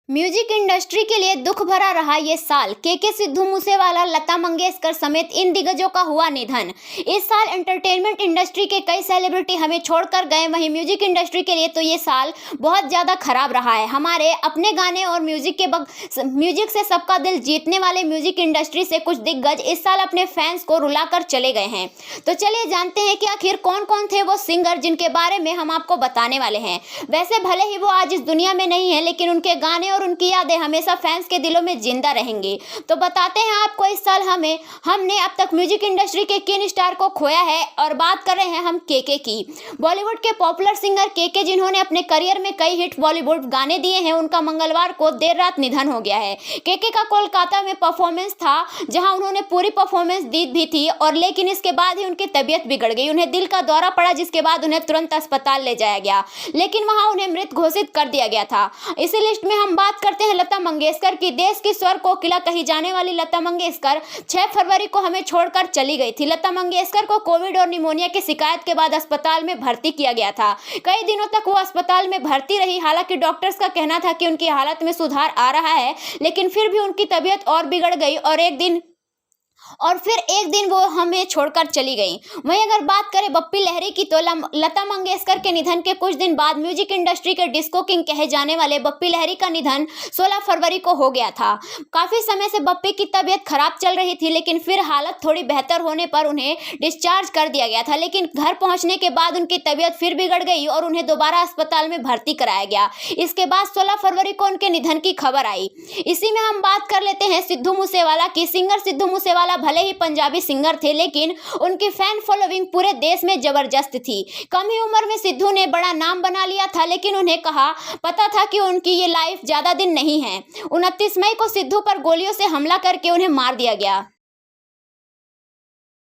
Music industry के लिए दुख भरा रहा ये साल। के सिद्धू मूसेवाला, लता मंगेशकर समेत इन दिग्गजों का हुआ निधन। इस साल एंटरटेनमेंट इंडस्ट्री के कई सेलिब्रिटी हमें छोड़कर गए, वहीं म्यूजिक इंडस्ट्री के लिए तो ये साल बहुत ज़्यादा खराब रहा है। हमारे अपने गाने और म्यूजिक से सबका दिल जीतने वाले म्यूजिक इंडस्ट्री से कुछ दिग्गज इस साल अपने फैंस को रुलाकर चले गए हैं। तो चलिए जानते हैं कि आखिर कौन कौन थे वो सिंगर जिनके बारे में हम आपको बताने वाले हैं। वैसे भले ही वो आज इस दुनिया में नहीं है, लेकिन उनके गाने और उनकी यादें हमेशा फैंस के दिलों में जिंदा रहेंगी। तो बताते हैं आपको इस साल हमने अब तक म्यूजिक इंडस्ट्री के किन स्टार को खोया है, और बात कर रहे हैं हम के की। बॉलीवुड के पॉपुलर सिंगर के जिन्होंने अपने करियर में कई हिट बॉलीवुड गाने दिए हैं, उनका मंगलवार को देर रात निधन हो गया है। के का कोलकाता में परफॉर्मेंस था, जहां उन्होंने पूरी परफॉर्मेंस दी भी थी, और लेकिन इसके बाद ही उनकी तबीयत बिगड़ गई। उन्हें दिल का दौरा पड़ा, जिसके बाद उन्हें तुरंत अस्पताल ले जाया गया, लेकिन वहां उन्हें मृत घोषित कर दिया गया था। इसी लिस्ट में हम बात करते हैं लता मंगेशकर की। देश की स्वर कोकिला कही जाने वाली लता मंगेशकर 6 फरवरी को हमें छोड़कर चली गई थी। लता मंगेशकर को कोविड और निमोनिया की शिकायत के बाद अस्पताल में भर्ती किया गया था। कई दिनों तक वो अस्पताल में भर्ती रही। हालांकि डॉक्टर्स का कहना था कि उनकी हालत में सुधार आ रहा है, लेकिन फिर भी उनकी तबीयत और बिगड़ गई और फिर एक दिन वो हमें छोड़कर चली गई। वहीं अगर बात करें बप्पी लहरी की, तो लता मंगेशकर के निधन के कुछ दिन बाद म्यूजिक इंडस्ट्री के डिस्को किंग कहे जाने वाले बप्पी लहरी का निधन 16 फरवरी को हो गया था। काफी समय से बप्पी की तबीयत खराब चल रही थी, लेकिन फिर हालत थोड़ी बेहतर होने पर उन्हें डिस्चार्ज कर दिया गया था। लेकिन घर पहुंचने के बाद उनकी तबीयत फिर बिगड़ गई और उन्हें दोबारा अस्पताल में भर्ती कराया गया। इसके बाद 16 फरवरी को उनके निधन की खबर आई। इसी में हम बात कर लेते हैं सिद्धू मूसेवाला की। सिंगर सिद्धू मूसेवाला भले ही पंजाबी सिंगर थे, लेकिन उनकी फैन फॉलोइंग पूरे देश में जबरदस्त थी। कम ही उम्र में सिद्धू ने बड़ा नाम बना लिया था, लेकिन उन्हें पता था कि उनकी ये लाइफ ज्यादा दिन नहीं है। 29 मई को सिद्धू पर गोलियों से हमला करके उन्हें मार दिया गया।